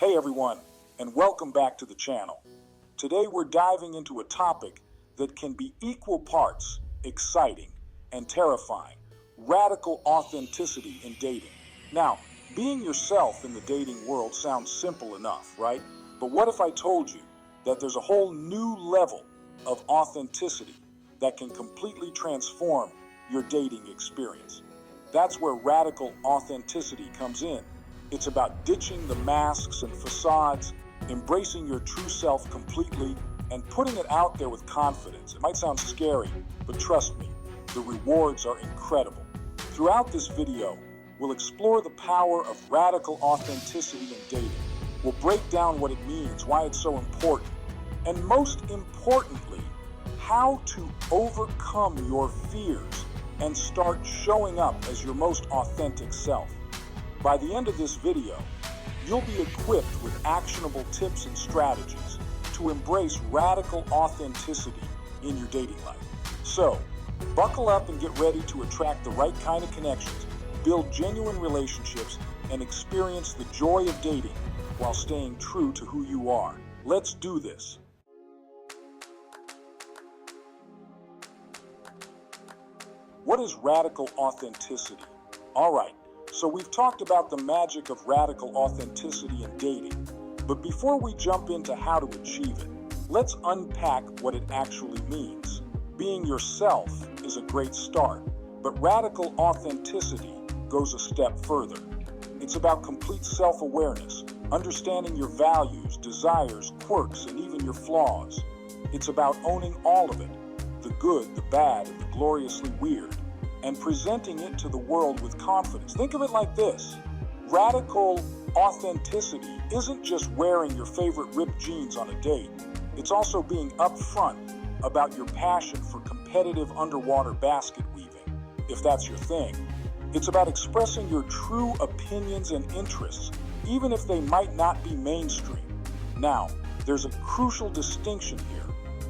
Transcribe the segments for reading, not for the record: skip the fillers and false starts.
Hey everyone, and welcome back to the channel. Today we're diving into a topic that can be equal parts exciting and terrifying: radical authenticity in dating. Now, being yourself in the dating world sounds simple enough, right? But what if I told you that there's a whole new level of authenticity that can completely transform your dating experience? That's where radical authenticity comes in. It's about ditching the masks and facades, embracing your true self completely, and putting it out there with confidence. It might sound scary, but trust me, the rewards are incredible. Throughout this video, we'll explore the power of radical authenticity in dating. We'll break down what it means, why it's so important, and most importantly, how to overcome your fears and start showing up as your most authentic self. By the end of this video, you'll be equipped with actionable tips and strategies to embrace radical authenticity in your dating life. So, buckle up and get ready to attract the right kind of connections, build genuine relationships, and experience the joy of dating while staying true to who you are. Let's do this. What is radical authenticity? All right. So we've talked about the magic of radical authenticity in dating, but before we jump into how to achieve it, let's unpack what it actually means. Being yourself is a great start, but radical authenticity goes a step further. It's about complete self-awareness, understanding your values, desires, quirks, and even your flaws. It's about owning all of it, the good, the bad, and the gloriously weird, and presenting it to the world with confidence. Think of it like this: radical authenticity isn't just wearing your favorite ripped jeans on a date. It's also being upfront about your passion for competitive underwater basket weaving, if that's your thing. It's about expressing your true opinions and interests, even if they might not be mainstream. Now, there's a crucial distinction here.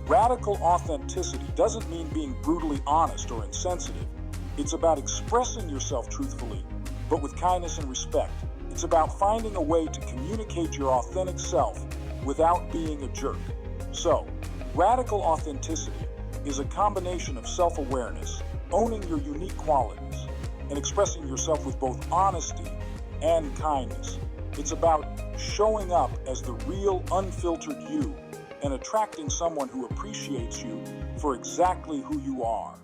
Radical authenticity doesn't mean being brutally honest or insensitive. It's about expressing yourself truthfully, but with kindness and respect. It's about finding a way to communicate your authentic self without being a jerk. So, radical authenticity is a combination of self-awareness, owning your unique qualities, and expressing yourself with both honesty and kindness. It's about showing up as the real, unfiltered you and attracting someone who appreciates you for exactly who you are.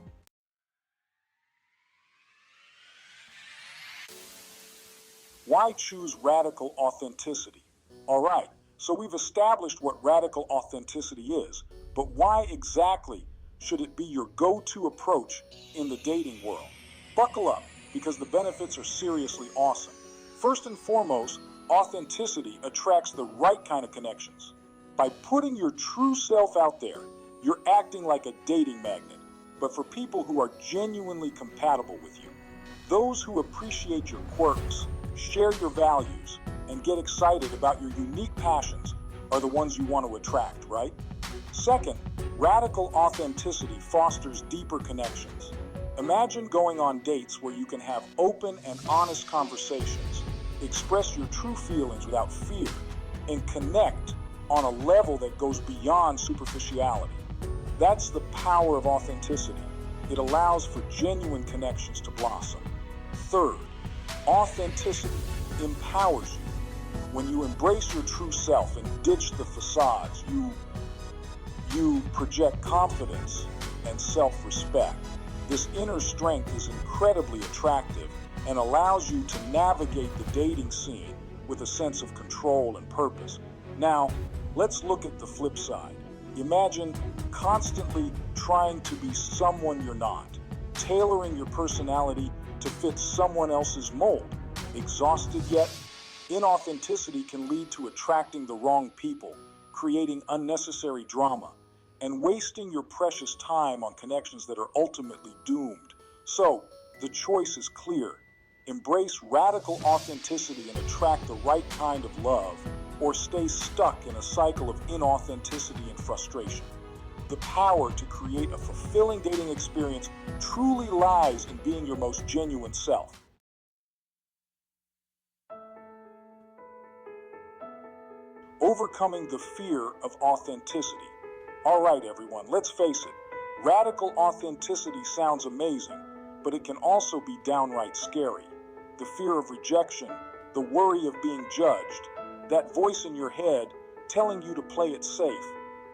Why choose radical authenticity? All right, so we've established what radical authenticity is, but why exactly should it be your go-to approach in the dating world? Buckle up, because the benefits are seriously awesome. First and foremost, authenticity attracts the right kind of connections. By putting your true self out there, you're acting like a dating magnet, but for people who are genuinely compatible with you. Those who appreciate your quirks, share your values, and get excited about your unique passions are the ones you want to attract, right? Second, radical authenticity fosters deeper connections. Imagine going on dates where you can have open and honest conversations, express your true feelings without fear, and connect on a level that goes beyond superficiality. That's the power of authenticity. It allows for genuine connections to blossom. Third, authenticity empowers you. When you embrace your true self and ditch the facades, you project confidence and self-respect. This inner strength is incredibly attractive and allows you to navigate the dating scene with a sense of control and purpose. Now, let's look at the flip side. Imagine constantly trying to be someone you're not, tailoring your personality to fit someone else's mold. Exhausted yet? Inauthenticity can lead to attracting the wrong people, creating unnecessary drama, and wasting your precious time on connections that are ultimately doomed. So, the choice is clear. Embrace radical authenticity and attract the right kind of love, or stay stuck in a cycle of inauthenticity and frustration. The power to create a fulfilling dating experience truly lies in being your most genuine self. overcoming the fear of authenticity. All right, everyone, let's face it. Radical authenticity sounds amazing, but it can also be downright scary. The fear of rejection, the worry of being judged, that voice in your head telling you to play it safe.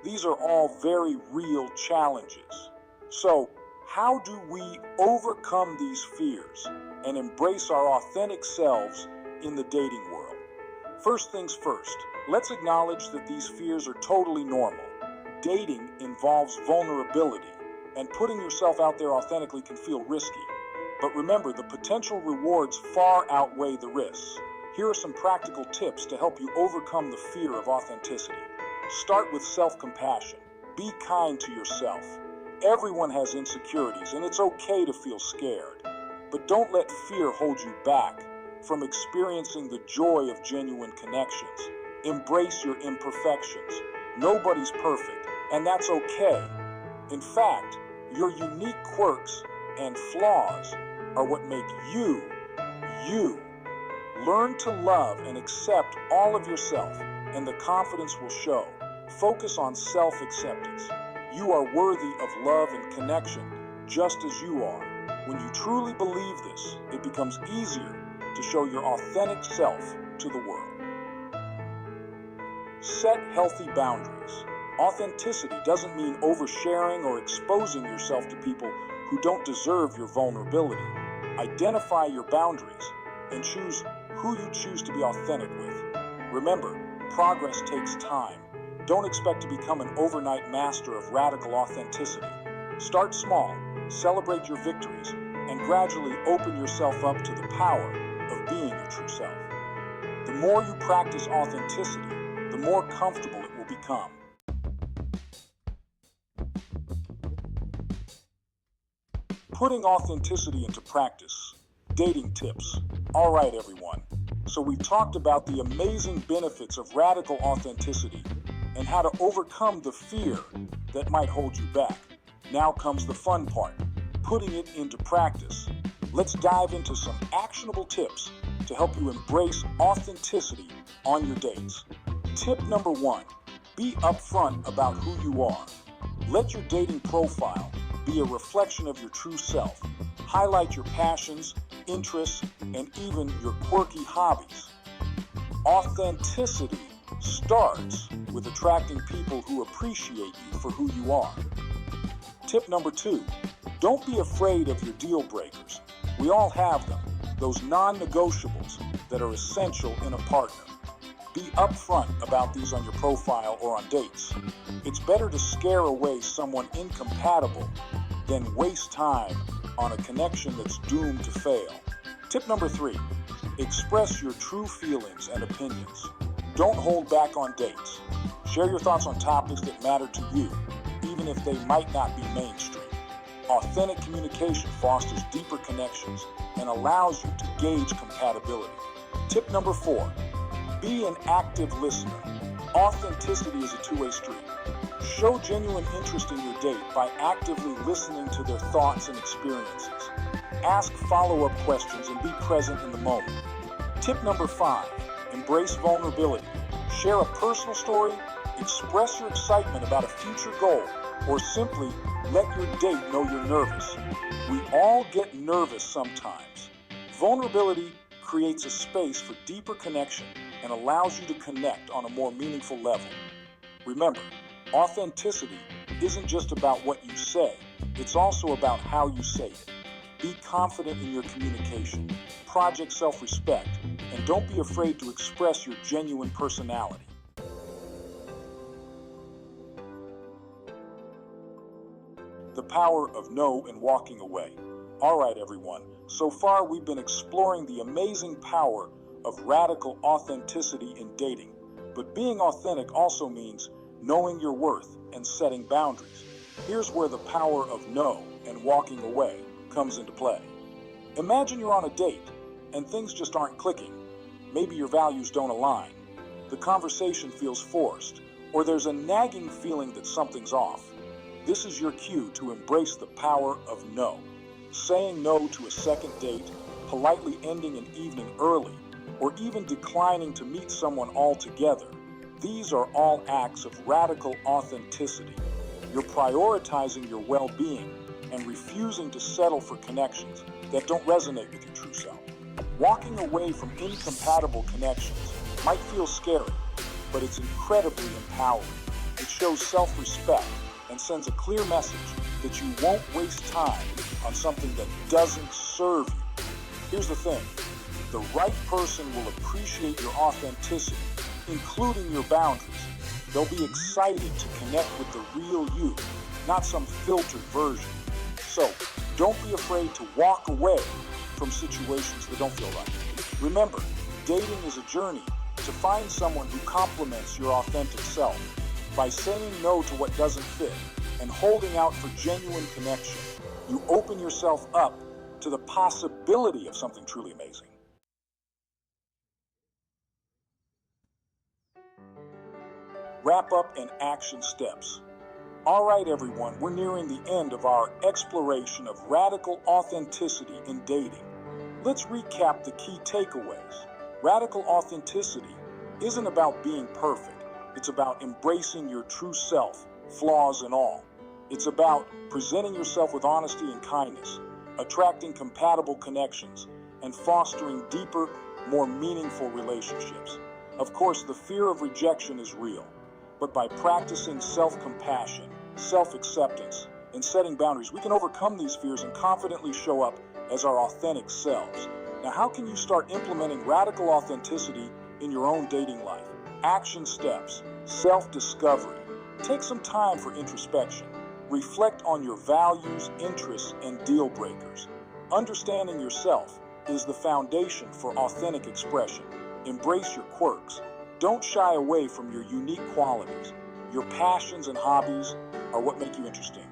These are all very real challenges. So, how do we overcome these fears and embrace our authentic selves in the dating world? First things first, let's acknowledge that these fears are totally normal. Dating involves vulnerability, and putting yourself out there authentically can feel risky. But remember, the potential rewards far outweigh the risks. Here are some practical tips to help you overcome the fear of authenticity. Start with self-compassion. Be kind to yourself. Everyone has insecurities, and it's okay to feel scared. But don't let fear hold you back from experiencing the joy of genuine connections. Embrace your imperfections. Nobody's perfect, and that's okay. In fact, your unique quirks and flaws are what make you, you. Learn to love and accept all of yourself, and the confidence will show. Focus on self-acceptance. You are worthy of love and connection, just as you are. When you truly believe this, it becomes easier to show your authentic self to the world. Set healthy boundaries. Authenticity doesn't mean oversharing or exposing yourself to people who don't deserve your vulnerability. Identify your boundaries and choose who you choose to be authentic with. Remember, progress takes time. Don't expect to become an overnight master of radical authenticity. Start small, celebrate your victories, and gradually open yourself up to the power of being your true self. The more you practice authenticity, the more comfortable it will become. Putting authenticity into practice. Dating tips. All right, everyone. So we've talked about the amazing benefits of radical authenticity and how to overcome the fear that might hold you back. Now comes the fun part, putting it into practice. Let's dive into some actionable tips to help you embrace authenticity on your dates. Tip number 1, be upfront about who you are. Let your dating profile be a reflection of your true self. Highlight your passions, interests, and even your quirky hobbies. Authenticity starts with attracting people who appreciate you for who you are. Tip number 2, don't be afraid of your deal breakers. We all have them, those non-negotiables that are essential in a partner. Be upfront about these on your profile or on dates. It's better to scare away someone incompatible than waste time on a connection that's doomed to fail. Tip number 3, express your true feelings and opinions. Don't hold back on dates. Share your thoughts on topics that matter to you, even if they might not be mainstream. Authentic communication fosters deeper connections and allows you to gauge compatibility. Tip number 4, be an active listener. Authenticity is a two-way street. Show genuine interest in your date by actively listening to their thoughts and experiences. Ask follow-up questions and be present in the moment. Tip number 5, embrace vulnerability. Share a personal story, express your excitement about a future goal, or simply let your date know you're nervous. We all get nervous sometimes. Vulnerability creates a space for deeper connection and allows you to connect on a more meaningful level. Remember, authenticity isn't just about what you say, it's also about how you say it. Be confident in your communication, project self-respect, and don't be afraid to express your genuine personality. The power of no and walking away. All right, everyone. So far, we've been exploring the amazing power of radical authenticity in dating. But being authentic also means knowing your worth and setting boundaries. Here's where the power of no and walking away comes into play. Imagine you're on a date and things just aren't clicking. Maybe your values don't align. The conversation feels forced, or there's a nagging feeling that something's off. This is your cue to embrace the power of no. Saying no to a second date, politely ending an evening early, or even declining to meet someone altogether. These are all acts of radical authenticity. You're prioritizing your well-being and refusing to settle for connections that don't resonate with your true self. Walking away from incompatible connections might feel scary, but it's incredibly empowering. It shows self-respect and sends a clear message that you won't waste time on something that doesn't serve you. Here's the thing, the right person will appreciate your authenticity, including your boundaries. They'll be excited to connect with the real you, not some filtered version. So, don't be afraid to walk away from situations that don't feel right. Remember, dating is a journey to find someone who complements your authentic self. By saying no to what doesn't fit and holding out for genuine connection, you open yourself up to the possibility of something truly amazing. Wrap up and action steps. All right, everyone, we're nearing the end of our exploration of radical authenticity in dating. Let's recap the key takeaways. Radical authenticity isn't about being perfect. It's about embracing your true self, flaws and all. It's about presenting yourself with honesty and kindness, attracting compatible connections, and fostering deeper, more meaningful relationships. Of course, the fear of rejection is real, but by practicing self-compassion, self-acceptance, and setting boundaries, we can overcome these fears and confidently show up as our authentic selves. Now, how can you start implementing radical authenticity in your own dating life? Action steps, self-discovery. Take some time for introspection. Reflect on your values, interests, and deal breakers. Understanding yourself is the foundation for authentic expression. Embrace your quirks. Don't shy away from your unique qualities. Your passions and hobbies are what make you interesting.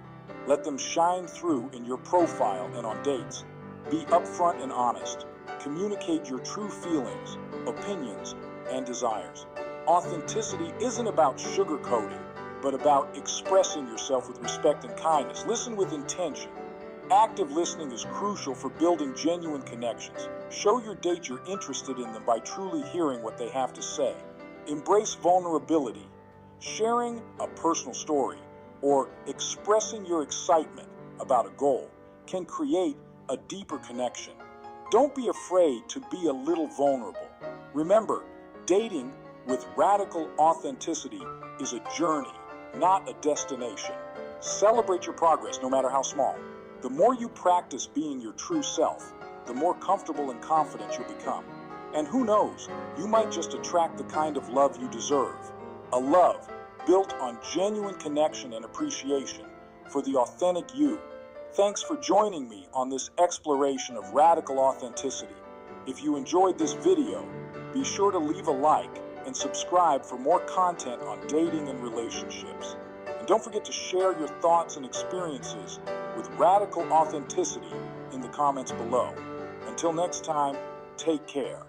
Let them shine through in your profile and on dates. Be upfront and honest. Communicate your true feelings, opinions, and desires. Authenticity isn't about sugarcoating, but about expressing yourself with respect and kindness. Listen with intention. Active listening is crucial for building genuine connections. Show your date you're interested in them by truly hearing what they have to say. Embrace vulnerability. Sharing a personal story or expressing your excitement about a goal can create a deeper connection. Don't be afraid to be a little vulnerable. Remember, dating with radical authenticity is a journey, not a destination. Celebrate your progress, no matter how small. The more you practice being your true self, the more comfortable and confident you'll become. And who knows, you might just attract the kind of love you deserve. A love built on genuine connection and appreciation for the authentic you. Thanks for joining me on this exploration of radical authenticity. If you enjoyed this video, be sure to leave a like and subscribe for more content on dating and relationships. And don't forget to share your thoughts and experiences with radical authenticity in the comments below. Until next time, take care.